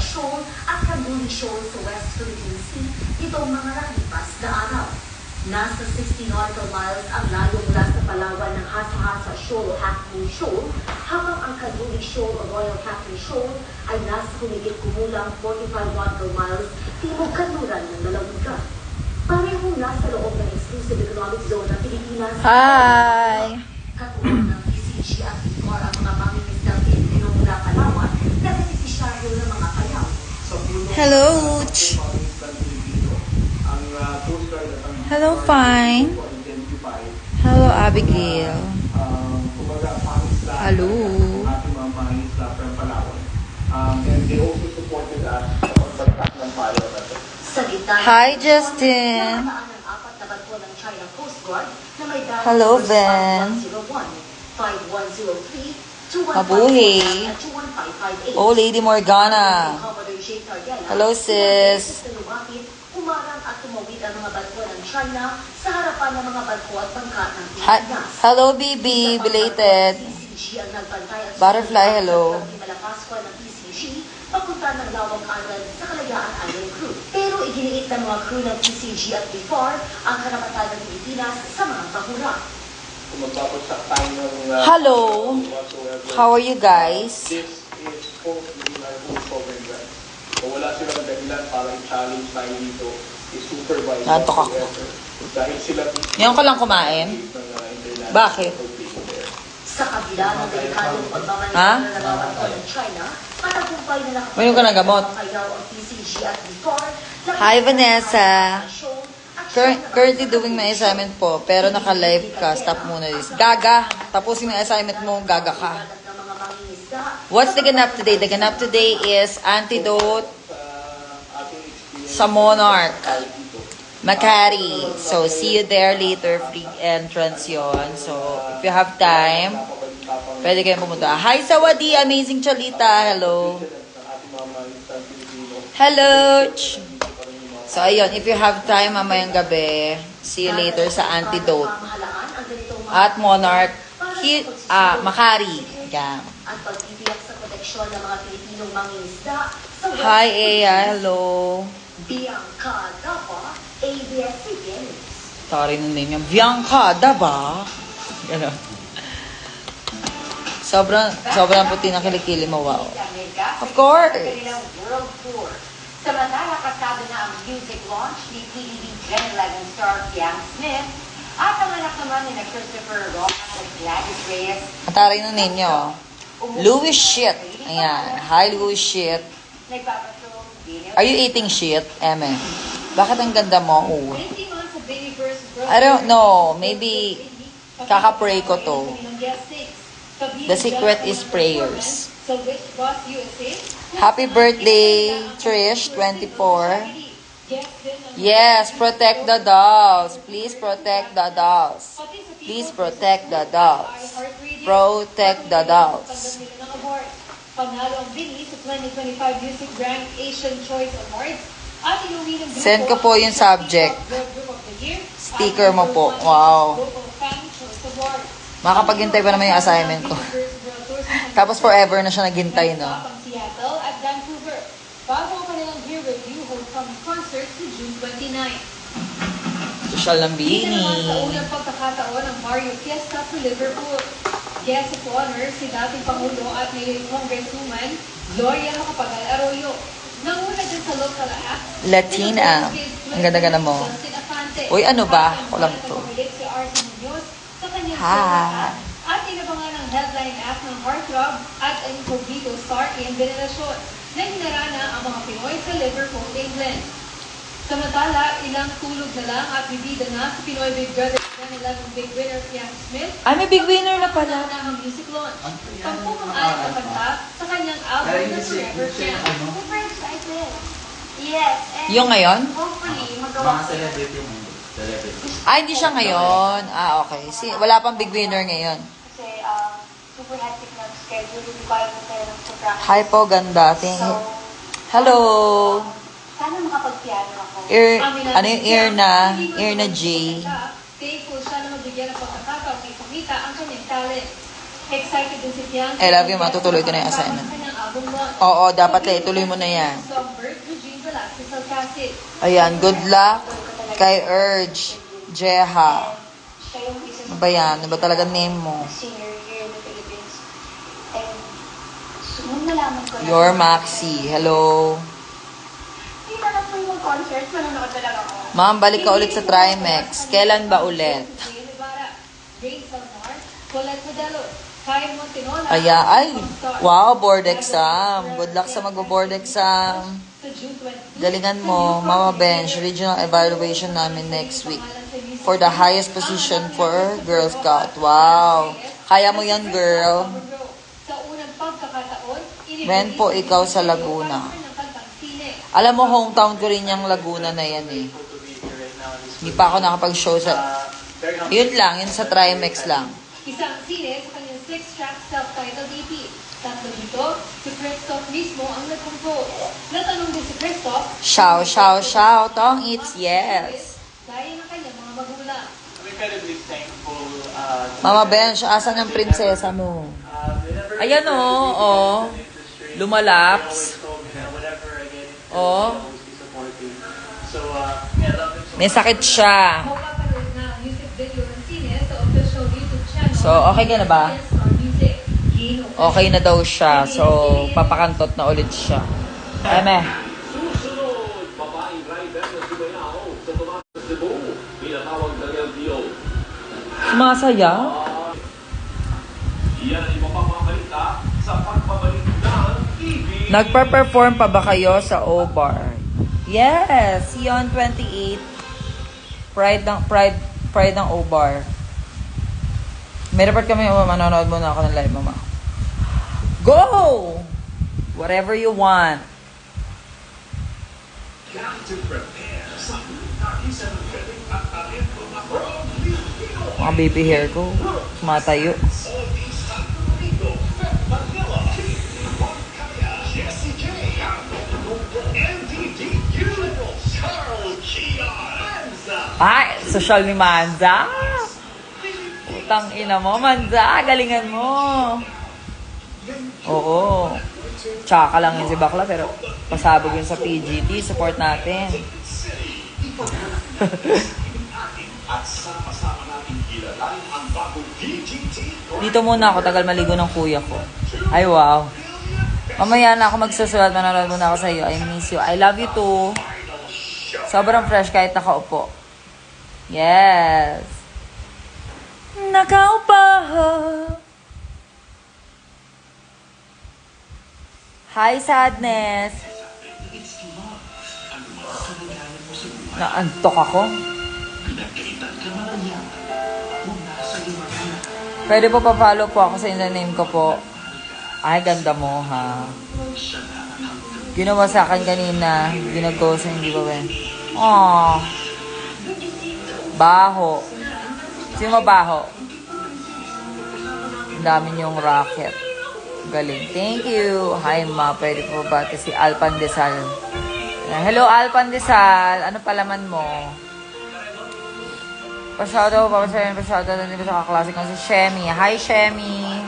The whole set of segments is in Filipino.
Shoal at Canuli Shoal sa West Philippine Sea itong mga nakalipas na araw. Nasa 60 nautical miles ang layo mula sa Palawan ng Hasa-Hasa Shoal, Half Moon Shoal, habang ang Canuli Shoal o Royal Captain Shoal ay nasa humigit kumulang 45 nautical miles timog kanluran ng lalawigan. Parehong nasa loob ng exclusive economic zone ng Pilipinas. Hi! Katulad ng PCG at ICOR ang mga mangingisdang Pilipino mula Palawan na benepisyaryo ng mga payaw. Hello, Uch. Hello, Fine. Hello, Abigail. Hello. And they also supported us on pagtak ng fire natin. Hi, Justin. Hello, Ben. Mabuhi. Oh, Lady Morgana. Hello, sis. Hi. Hello, BB. Belated. Butterfly, hello. Papunta ng Lawang Island sa Kalayaan Island Crew. Pero iginiit ng mga crew ng PCG at BIFAR ang karapatan ng Pilipinas sa mga bahura. Hello. How are you guys? This is supposed to be my own sovereign right. So wala silang dahilan para i-challenge tayo dito, i-supervise Nantok ako. dahil sila Ngayon ko lang kumain. Bakit? Sa kabila ng delikadong Ha? pagmamaneho ng nagawa ng China, matagumpay na Uminom ka ng gamot. nakapagpayaw ang PCG at BIFAR. Hi, Vanessa. Currently doing my assignment po, pero naka-live ka. Stop muna this. Gaga. Tapusin mo yung assignment mo, gaga ka. What's the ganap today? The ganap today is antidote sa Monarch. Makati. So, see you there later. Free entrance yon. So, if you have time, pwede kayong pumunta. Hi, Sawadi. Amazing Chalita. Hello. Hello. So, ayun. If you have time, mamayang gabi, see you later sa Antidote. At Monarch. Makati. Yeah. At pagtitiyak sa proteksyon ng mga Pilipinong mangingisda sa Hi, Ea. Hello. Bianca Dapa, ABS-CBN News. Sorry nung name niya. Bianca, ba? Gano'n. Sobrang puti na kilikili mo, wow. Of course. World Tour. Samantala, kasado na ang music launch ni PBB Gen 11 star Piang Smith at ang anak naman ni Christopher Ross at Gladys Reyes. Mataray nung name niya, oh. Louis Shit. Ayan. Hi, Louis Shit. Nagpapatong Are you eating shit, Eme? Bakit ang ganda mo? Oh. 20 months of baby first birth. I don't know. Maybe kaka-pray ko to. The secret is prayers. So which boss USA? Happy birthday, Trish, 24. Yes, protect the dolls. Please protect the dolls. Please protect the dolls. Protect the dolls. Panalo ang Bini sa 2025 Music Grand Asian Choice Awards. At inuwi ng grupo Send ko po yung subject. Sticker mo po. Wow. Makapaghintay pa naman yung assignment ko. Tapos forever na siya naghintay, no? Seattle at Vancouver. Bago ang kanilang year review homecoming concert sa June 29. Social ng Dito Bini. naman sa unang pagkakataon ng Mario Fiesta sa Liverpool. Guest of honor si dating Pangulo at ngayon Congresswoman Gloria Macapagal Arroyo. Nanguna din sa local act. Latina. Ang ganda-ganda mo. Uy, ano ba? Ako lang to. Si Arce Munoz sa kanyang Hi. solo at inabangan ng headline act ng Heartthrob at Incognito star Ian Veneracion na hinarana ang mga Pinoy sa Liverpool, England. Samantala, ilang tulog na lang at bibida na sa Pinoy Big Brother 2011 Big Winner Piang Smith. Ay, may big winner na pala. Ang music launch. Tampung ang alat na kanta sa kanyang album na Forever Piang. Super excited. Yes. And Yung ngayon? hopefully, magawa ko yan. Ay, hindi siya ngayon. Ah, okay. Wala pang big winner ngayon. Kasi super hectic na schedule. Hindi ko alam tayo ng practice. Hi po, ganda. Thank you. Hello. Sana makapag-piano ako. Ano yung ear na J? Thankful siya na magbigyan ng pagkakataon na ipakita ang kanyang talent. Excited din si Piang. I love you, matutuloy ko na yung assignment. Kanyang bagong month. Oo, dapat eh. Tuloy mo na yan. Songbird, Eugene Velasquez Alcacid. Ayan, good luck kay Urge, Jeha. Siya yung isa Ano ba yan? Ano ba talaga name mo? senior here in the Philippines. And nung nalaman ko na... Your Maxi. Hello. Hindi na lang po yung concert, manonood na lang ako. Ma'am, balik ka ulit sa Trimex. Kailan ba ulit? Jay Rivera, Ray Salmar, Colette Modelo, Kyle Montinola. Ay, wow, board exam. Good luck sa mag-board exam. Sa June 20. Galingan mo, Mama Bench, regional evaluation namin next week for the highest position for Girl Scout. Wow. Kaya mo yan, girl. Sa unang pagkakataon, When po ikaw sa Laguna? Alam mo, hometown ko rin yung Laguna na yan eh. Hindi pa ako nakapag-show sa... Yun lang, yun sa Trimex lang. Isang sine sa kanyang 6-track self-titled EP. Tatlo dito, si Christoph mismo ang nag-compose. Natanong din si Christoph, Shout, tong it's yes. gaya ng kanyang mga magulang. I'm incredibly thankful. Mama Bench, asan yung prinsesa mo? Ayan o, lumalaps. Oh. May sakit siya. Mapapanood na ang music video ng sine sa official YouTube channel. So, okay ka na ba? Star Music. Okay na daw siya. So, papakantot na ulit siya. Eme. Susunod, babaeng rider na sumayaw sa Tomas Cebu, pinatawag ng LTO. Sumasaya? Iyan ang iba pang mga balita sa pagbabalik ng TV. Nagpa-perform pa ba kayo sa O-Bar? Yes! See you on 28. Pride ng O-Bar. May report kami, manonood muna ako ng live, mama. Go! Whatever you want. Mga baby hair ko. Matayo. Ay, social ni Manza. Utang ina mo, Manza. Galingan mo. Oo. Tsaka lang yun si Bakla, pero pasabog yun sa PGT. Support natin. Dito muna ako, tagal maligo ng kuya ko. Ay, wow. Mamaya na ako magsusulat, manonood muna ako sa iyo. I miss you. I love you too. Sobrang fresh kahit nakaupo. Yes. Nakaupo. Hi, sadness. Naantok ako. Pwede po pa-follow po ako sa username ko po. Ay, ganda mo, ha? Ginawa sa akin kanina. Ginago sa hindi ba, Ben? Aww. Baho. Sino mabaho? Ang dami niyong rocket. Galing. Thank you. Hi, ma. Pwede po ba? Si Alpan Desal. Hello, Alpan Desal. Ano palaman mo? Pa-shoutout din sa kaklase ko si Shemi. Hi, Shemi.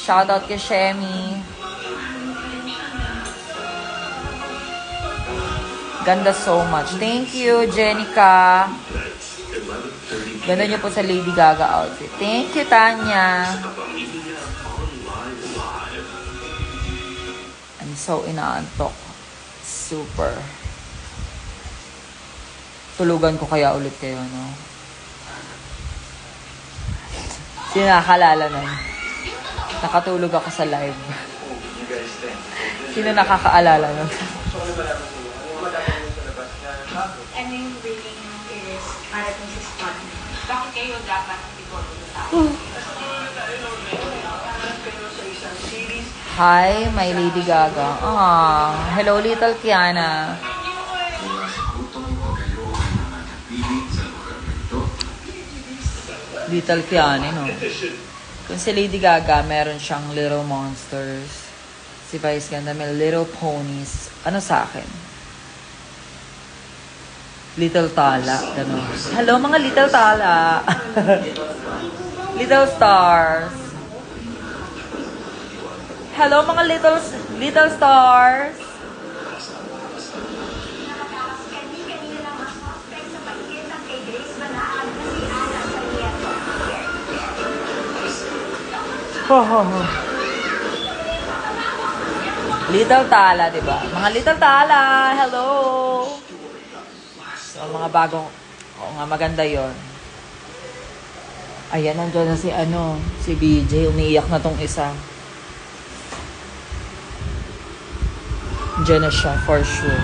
Shoutout kay Shemi. Ganda so much. Thank you, Jenica. Ganda niyo po sa Lady Gaga outfit. Thank you, Tanya. I'm so inaantok. Super. Tulugan ko kaya ulit kayo, no? Sino nakakalala nun? Nakatulog ako sa live. Sino nakakaalala nun? And yung reading is para kung sa spot. Bakit kayo dapat ipon sa akin? Hi, my Lady Gaga. Hello, little Kiana. Little Kiana, no? Kung si Lady Gaga, meron siyang Little Monsters. Si Vice Ganda, may Little Ponies. Ano sa akin? Little Tala. Ganun. Hello, mga Little Tala. Little Stars. Hello mga little stars. Little Tala, di ba? Mga Little Tala, hello! So, mga bagong, oo nga, maganda yon. Ayan, nandiyan na si BJ, umiiyak na tong isa. Diyan na siya, for sure.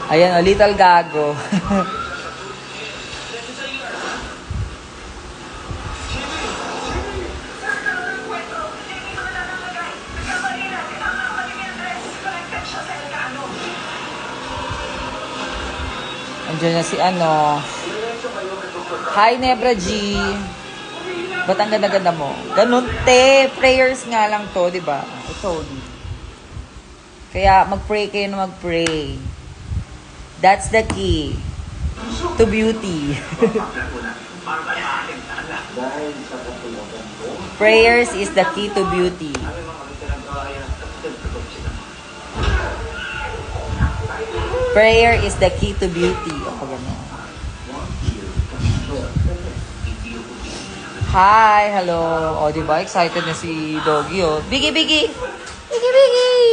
Ayan, Little Gago. Andiyan na si Hi, Nebra G. Ba't ang ganda-ganda mo? Ganun, te. Prayers nga lang to, di ba? I told you. Kaya, mag-pray kayo na mag-pray. That's the key to beauty. Prayers is the key to beauty. Prayer is the key to beauty. O, gano'n. Hi, hello. O, diba? Excited na si Doggy, o. Biggie, Biggie! Biggie, Biggie!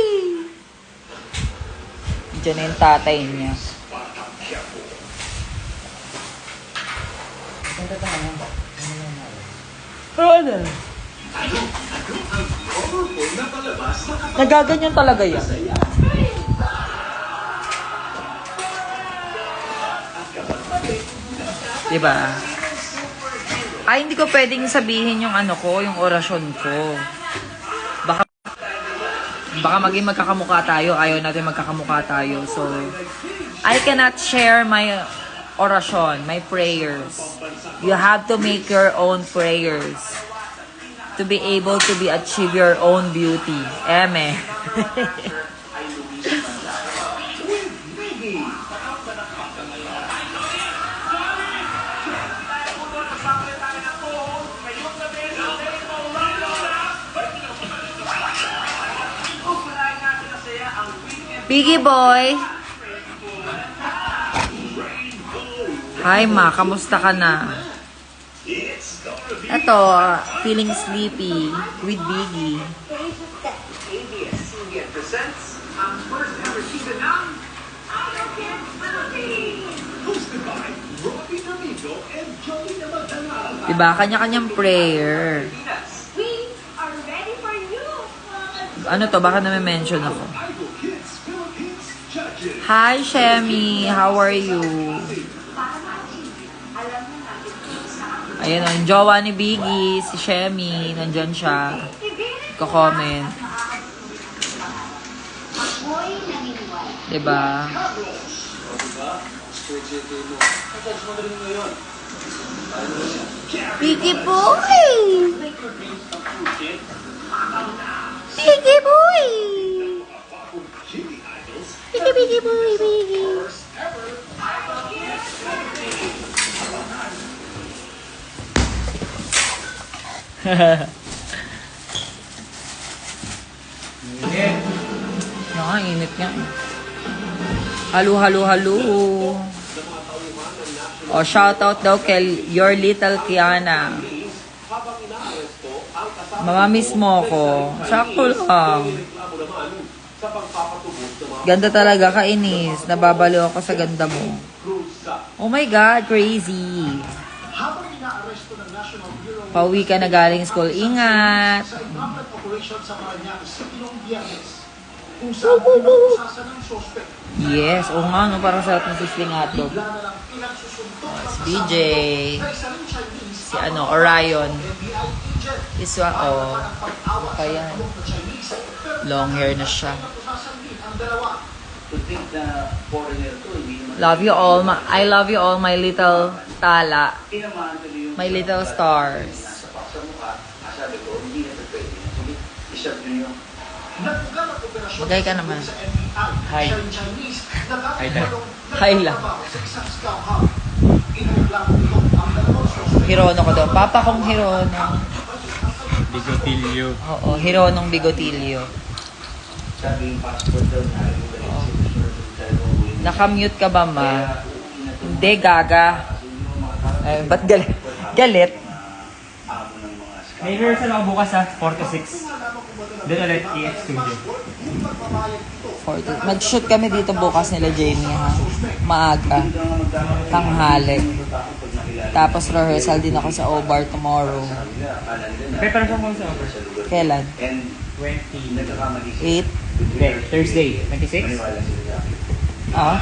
Diyan na yung tatay niya. Ano? Nagaganyan talaga yan. Diba? Ay, hindi ko pwedeng sabihin yung yung orasyon ko. Baka maging magkakamukha tayo. Ayaw natin magkakamukha tayo. So, I cannot share my orasyon, my prayers. You have to make your own prayers to be able to achieve your own beauty. Eme. Biggie boy. Hi ma, kamusta ka na? Ito, feeling sleepy with Biggie. ABS-CBN presents ang first ever season ng Idol Kids Philippines. Hosted by Rocky Domingo and Joey Namadala. Diba? Kanya-kanyang prayer. We are ready for you. Ano to? Baka na-mention ako. Hi, Shemi. How are you? Ayan o, yung jowa ni Biggie, si Shemi. Nandyan siya. Ko-comment. Diba? Biggie boy! Biggie boy! Biggie, Biggie boy, Biggie. Init nga. Halo, halo, halo. O, shoutout daw kay your little Kiana. Mamamiss mo ko. Sakto lang. Ganda talaga, kainis. Nababaliw ako sa ganda mo. Oh my God, crazy. Pauwi ka na galing school. Ingat. Yes, oo nga, no, parang sarap ng sisling hotdog. Si BJ. Si Orion. Iswa, ano pa yan? Long hair na siya. Love you all. I love you all, my little Tala. My little stars. Magay ka naman. Hi. Hi lang. Hi lang. Hirono ko daw. Papa kong Hirono. Bigotilyo. Oo, Hironong Bigotilyo. Nakamute ka ba, ma? Hindi, gaga. Ay, ba't galit? Galit? May rehearsal ako bukas ha, 4 to 6. Doon ulit, EX Studio. Mag-shoot kami dito bukas nila Jamie, ha? Maaga. Tanghali. Tapos rehearsal din ako sa O-Bar tomorrow. Pero saan mo sa over? Kailan? 20. 8? Hindi, Thursday, 26? Ah?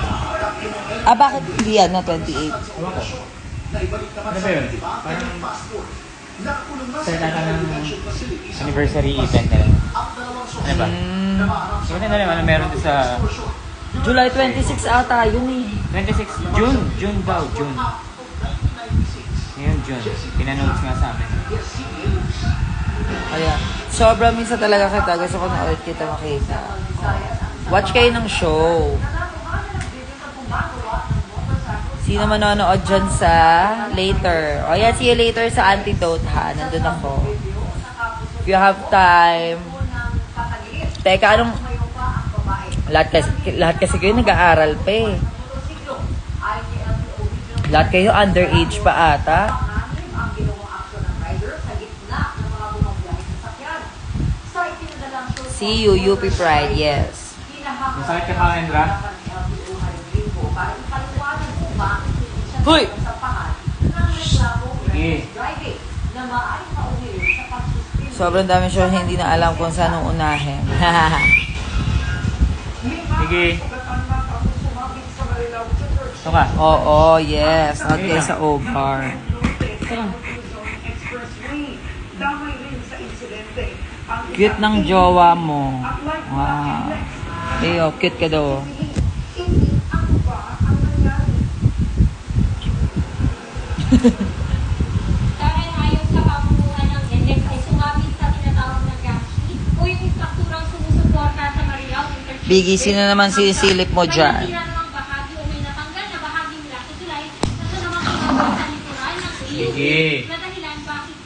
Ah, bakit hindi yan na 28? Ewan ko. Ano ba yun? Parang start ata ng anniversary event nila. Ano ba? Sabi na lang, ano meron doon sa July 26 ata, yun eh. 26, June. June daw, June. Ngayon, June. Pinanotes nga sa amin. Kaya, sobrang minsan talaga kita. Gusto ko na ulit kita makita. Watch kayo ng show. Sino manonood dyan sa later? O yan, see you later sa Antidote, ha? Nandun ako. If you have time. Teka, anong... Lahat kasi kayo nag-aaral pa eh. Lahat kayo underage pa ata. See you, UP Pride, yes. Masakit ka pa, Endra? Hoy! Sige. Sobrang dami siya hindi na alam kung saan nung unahin. Sige. Ito ka. Oo, yes. Okay, sa O-Bar. Cute ng jowa mo. Wow. Eyo, cute ka daw. Dahil ayaw sa pamumuhan ng NLEX ay sumabit sa tinatawag na gap sheet o yung istrukturang sumusuporta sa Mariao Interchange. Biggie, sino naman sisilip mo May dyan? natira namang bahagi o may natanggal na bahagi mula sa tulay na sa namang kinagawa sa likuran ng Sige. na dahilan bakit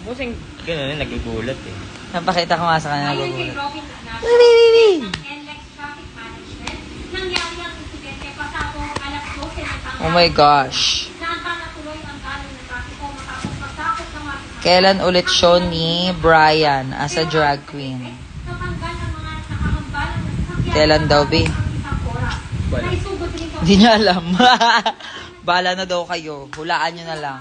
Busing gano'n, nagugulat eh. Napakita ko nga sa kanya ayon kay nagugulat. Robin Ignacio ng NLEX Traffic Management, nangyari ang insidente pasado alas 12 ng tanghali. Oh my gosh. Kailan ulit show ni Brian as a drag queen? Kailan daw, be? Hindi niya alam. Bala na daw kayo. Hulaan nyo na lang.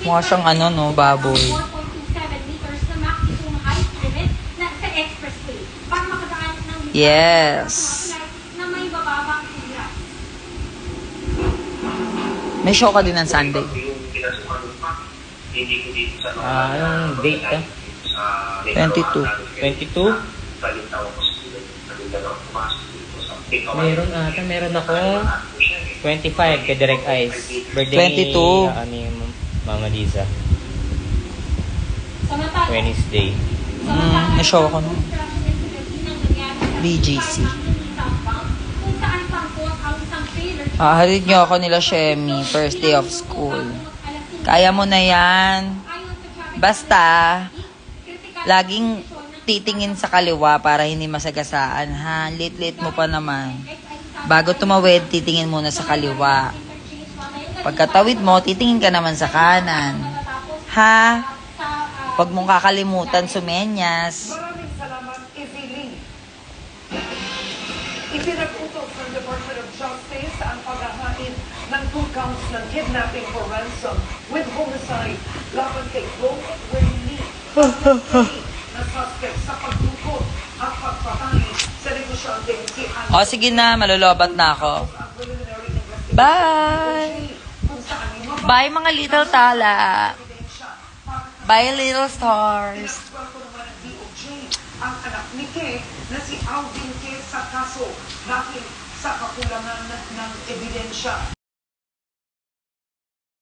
Mukha siyang ano, no, baboy. 4.27 meters na maximum height limit na sa expressway para makadaan ng Yes. na may bababang sira. May show ka din ng Sunday. Anong date ka? 22. 22? Meron ako 25 kay Direct Ice. Birthday 22. Ni Mama Lisa. Samantala, Wednesday. May show ako nun. BGC. kung saan pangkot ang isang trailer Haharid nyo ako nila Shemi. First day of school. Kaya mo na yan. Basta, laging titingin sa kaliwa para hindi masagasaan, ha? Late-late mo pa naman. Bago tumawid, titingin muna sa kaliwa. Pagkatawid mo, titingin ka naman sa kanan. Ha? Huwag mong kakalimutan sumenyas. Maraming salamat, Evelyn. Ipinag-utos ng Department of Justice ang paghahain ng 2 counts ng kidnapping for ransom with homicide laban kay Gold Winnie na suspect sa pagdukot at pagpatay sa negosyanteng si Anne. O, sige na, malulobat na ako. Bye! Bye, mga little tala. Bye, little stars. Ang anak ni Ke na si Alvin Ke sa kaso dahil sa kakulangan ng ebidensya.